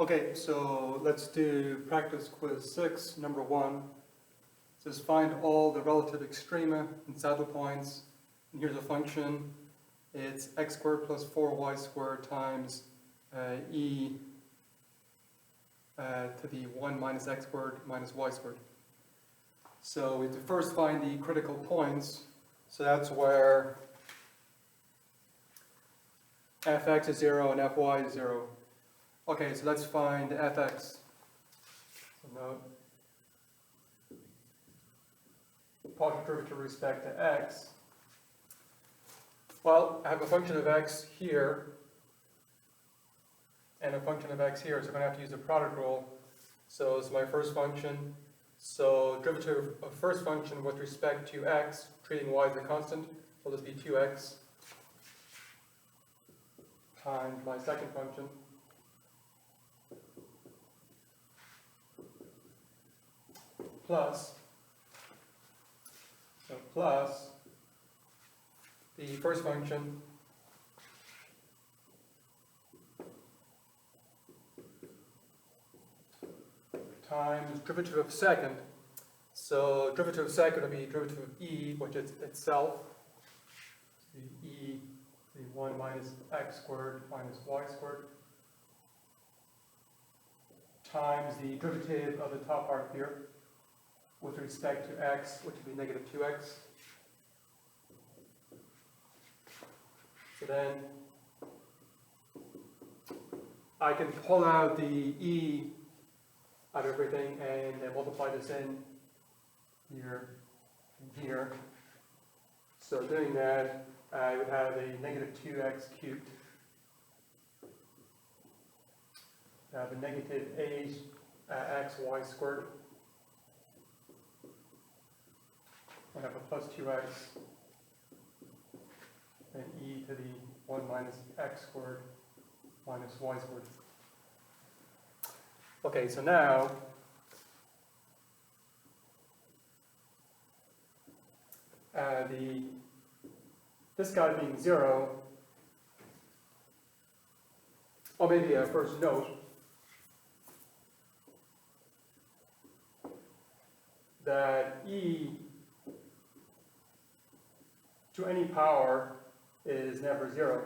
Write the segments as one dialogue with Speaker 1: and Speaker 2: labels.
Speaker 1: Okay, so let's do practice quiz 6, number 1. It says find all the relative extrema and saddle points. And here's a function. It's x squared plus 4y squared times e to the 1 minus x squared minus y squared. So we have to first find the critical points. So that's where fx is 0 and fy is 0. Okay, so let's find fx. So note, partial derivative with respect to x. Well, I have a function of x here and a function of x here, so I'm going to have to use the product rule. So it's my first function. So derivative of first function with respect to x, treating y as a constant, will just be 2x times my second function plus the first function times derivative of second. So derivative of second will be derivative of e, which is itself. So e, the 1 minus x squared minus y squared, times the derivative of the top part here with respect to x, which would be negative 2x. So then I can pull out the e out of everything and multiply this in here and here. So doing that, I would have a negative 2x cubed. I have a negative xy squared. I have a plus 2x and e to the 1 minus x squared minus y squared. Okay, so now this guy being 0, or maybe a first note that e to any power is never 0.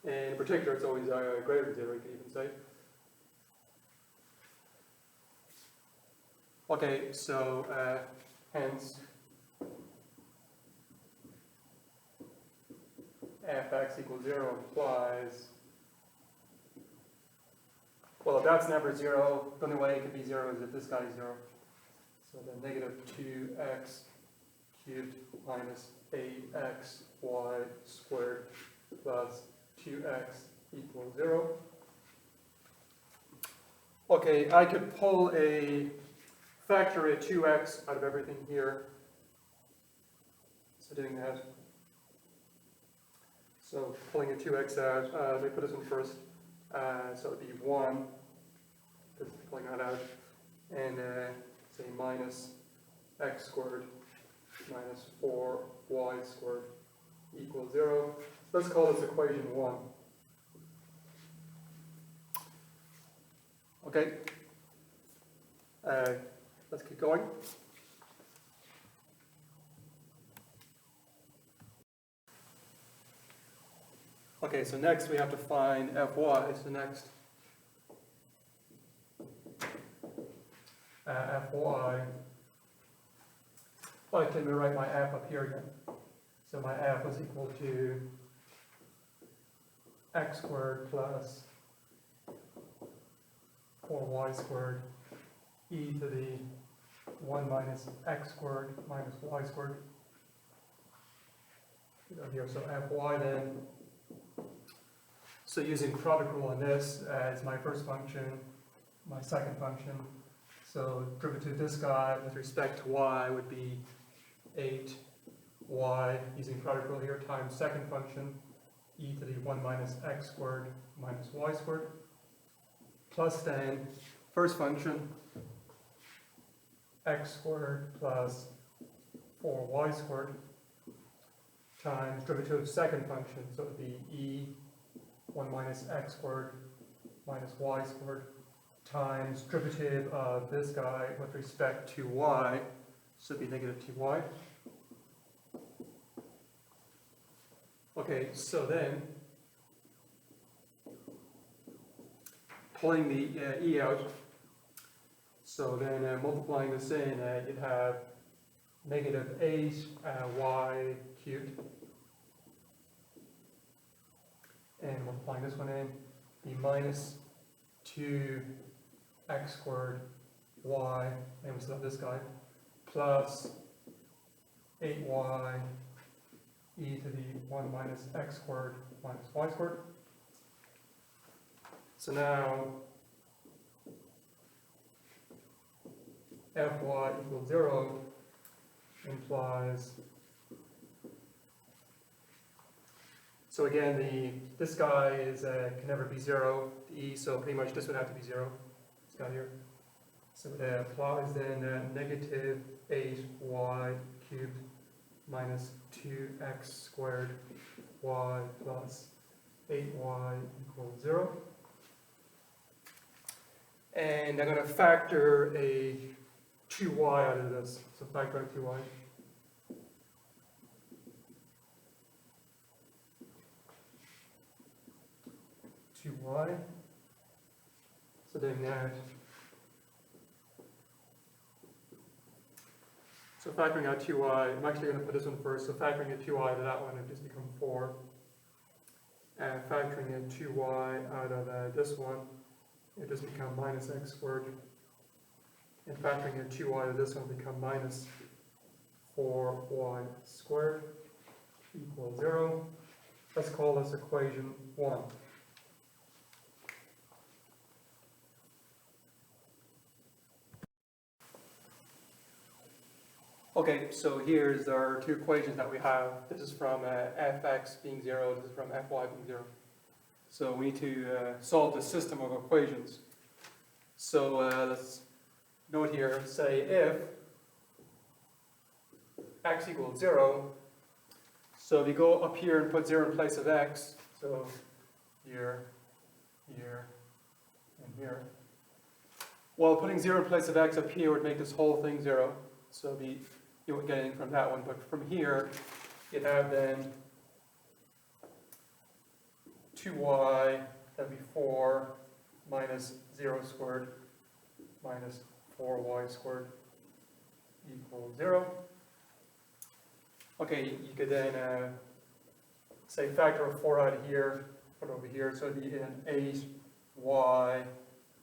Speaker 1: In particular, it's always greater than 0, you could even say. Okay, so hence fx equals 0 implies, well, if that's never 0, the only way it could be 0 is if this guy is 0. So then negative 2x cubed minus 8xy squared plus 2x equals 0. Okay, I could pull a factor of 2x out of everything here. So doing that. So pulling a 2x out, let me put this in first. So it would be 1, just pulling that out, and say minus x squared minus 4y squared equals 0. Let's call this equation 1. Okay. Let's keep going. Okay, so next we have to find fy. So next, fy. Well, let me write my f up here again. So my f is equal to x squared plus 4y squared e to the 1 minus x squared minus y squared. Here, so fy then. So using product rule on this as my first function, my second function. So derivative of this guy with respect to y would be 8y using product rule here times second function e to the 1 minus x squared minus y squared, plus then first function x squared plus 4y squared times derivative of second function, so it would be e 1 minus x squared minus y squared times derivative of this guy with respect to y, should be negative 2y. Okay, so then, pulling the e out, so then multiplying this in, you'd have negative 8y cubed, and multiplying this one in, be minus 2x squared y, and we still have this guy, plus 8y e to the 1 minus x squared minus y squared. So now fy equals 0 implies, so again, this guy is can never be 0, the e, so pretty much this would have to be 0, this guy here. So it applies then negative 8y cubed minus 2x squared y plus 8y equals 0. And I'm going to factor a 2y out of this, so factor out 2y. So doing that. So factoring out 2y, I'm actually going to put this one first, so factoring out 2y to that one, it just becomes 4. And factoring in 2y out of this one, it just becomes minus x squared. And factoring in 2y to this one become minus 4y squared equals 0. Let's call this equation 1. Okay, so here's our two equations that we have. This is from fx being 0, this is from fy being 0. So we need to solve this system of equations. So let's note here, say if x equals 0, so if you go up here and put 0 in place of x, so here, here, and here. Well, putting 0 in place of x up here would make this whole thing 0. So you would get anything from that one, but from here, you'd have then 2y, that'd be 4, minus 0 squared, minus 4y squared, equals 0. Okay, you could then, say, factor a 4 out of here, put it over here, so it'd be in 8y,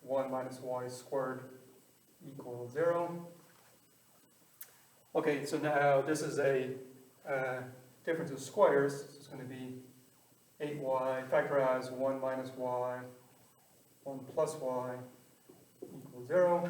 Speaker 1: 1 minus y squared, equals 0. Okay, so now this is a difference of squares. So it's going to be 8y, factorize 1 minus y, 1 plus y equals 0.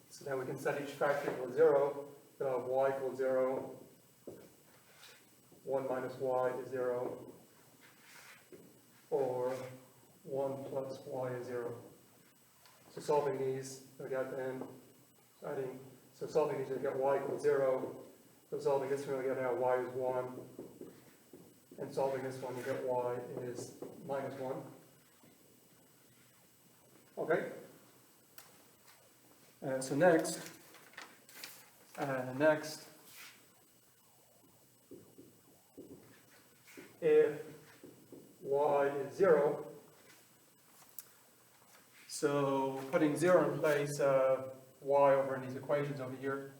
Speaker 1: So then we can set each factor equals 0. Y equals 0. 1 minus y is 0. Or 1 plus y is 0. So solving these, we got then adding. So solving these, we get y equals 0. So solving this one, we get now y is 1. And solving this one, we get y is minus 1. Okay. So next, if y is 0, so putting 0 in place of y over in these equations over here.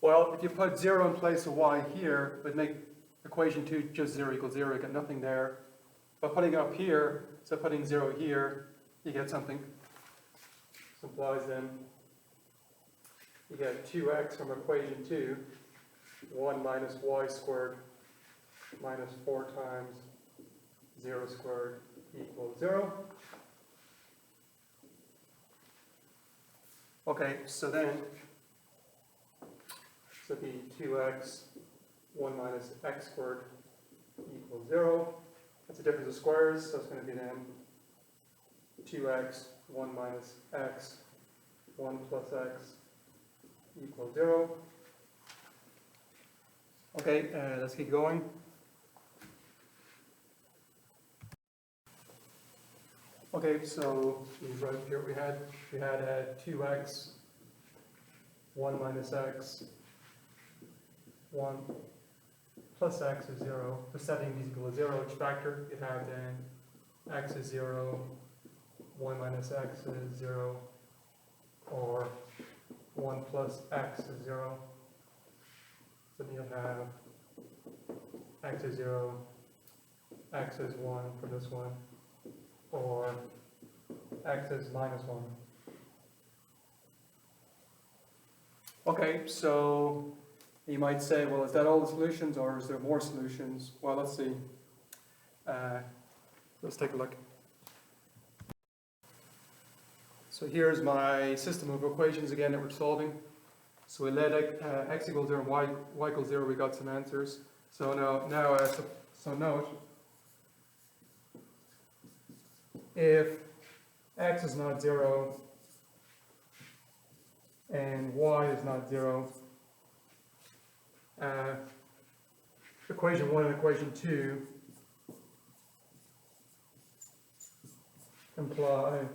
Speaker 1: Well, if you put 0 in place of y here, it would make equation 2 just 0 equals 0, you get nothing there. But putting it up here, so putting 0 here, you get something. This implies then you get 2x from equation 2, 1 minus y squared minus 4 times 0 squared equals 0. Okay, so then, so it'd be 2x, 1 minus x squared equals 0. That's a difference of squares, so it's going to be then 2x, 1 minus x, 1 plus x equals 0. Okay, let's keep going. Okay, so we wrote here we had 2x, 1 minus x, 1 plus x is 0. For setting these equal to 0, which factor you have then x is 0, 1 minus x is 0, or 1 plus x is 0. So then you'll have x is 0, x is 1 for this one, or x is minus 1. Okay, so you might say, well, is that all the solutions, or is there more solutions? Well, let's see. Let's take a look. So here's my system of equations again that we're solving. So we let x equals 0 and y equals 0, we got some answers. So so note, if x is not 0 and y is not 0, equation 1 and equation 2 imply,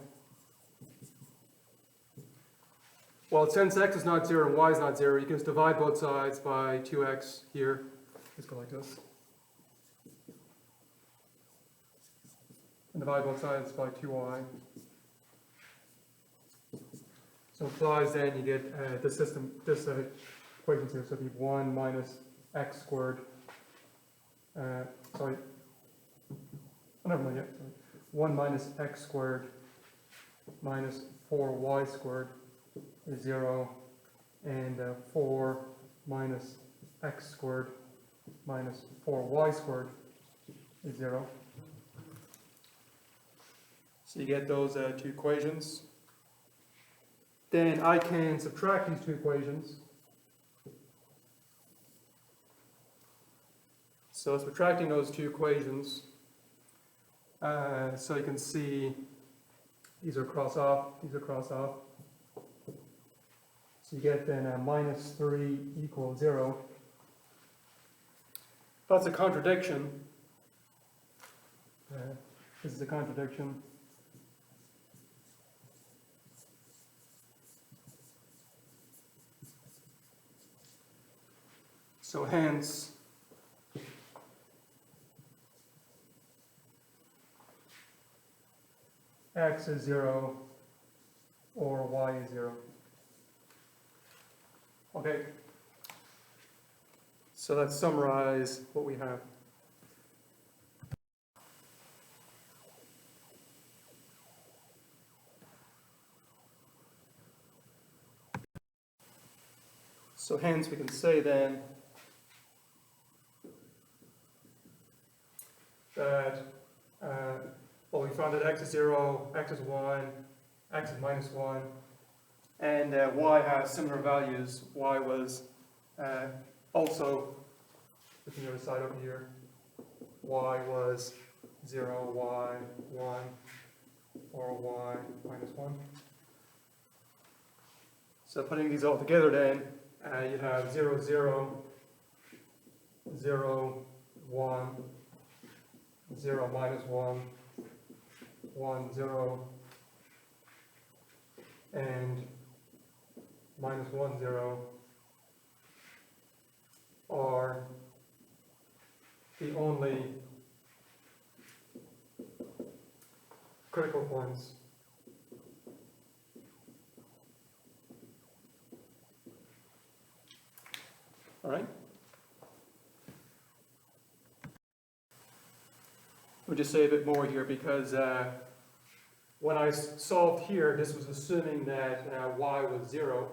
Speaker 1: well, since x is not 0 and y is not 0, you can just divide both sides by 2x here. Let's go like this. And divide both sides by 2y. So implies then you get this system, this equation here. So it'd be 1 minus x squared. Sorry. Oh, never mind yet. 1 minus x squared minus 4y squared is 0, and 4 minus x squared minus 4y squared is 0. So you get those two equations. Then I can subtract these two equations. So subtracting those two equations, so you can see these are cross off, these are cross off. So you get then minus 3 equals 0. That's a contradiction. This is a contradiction. So hence, x is 0 or y is 0. Okay, so let's summarize what we have. So hence we can say then that, well, we found that x is 0, x is 1, x is minus 1, and y has similar values. Y was also, looking the other side over here, y was 0, y 1, or y minus 1. So putting these all together then, you have 0, 0, 0, 1, 0, minus 1, 1, 0, and minus 1, 0 are the only critical points. All right? We'll just say a bit more here because when I solved here, this was assuming that y was 0.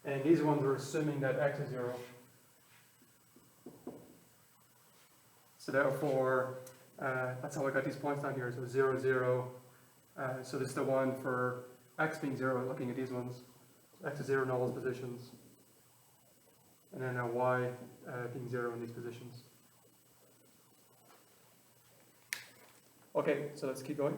Speaker 1: And these ones are assuming that x is 0. So therefore, that's how I got these points down here. So 0, 0. So this is the one for x being 0, looking at these ones. X is 0 in all those positions. And then y being 0 in these positions. Okay, so let's keep going.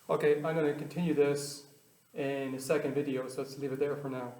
Speaker 1: Okay, I'm going to continue this in a second video, so let's leave it there for now.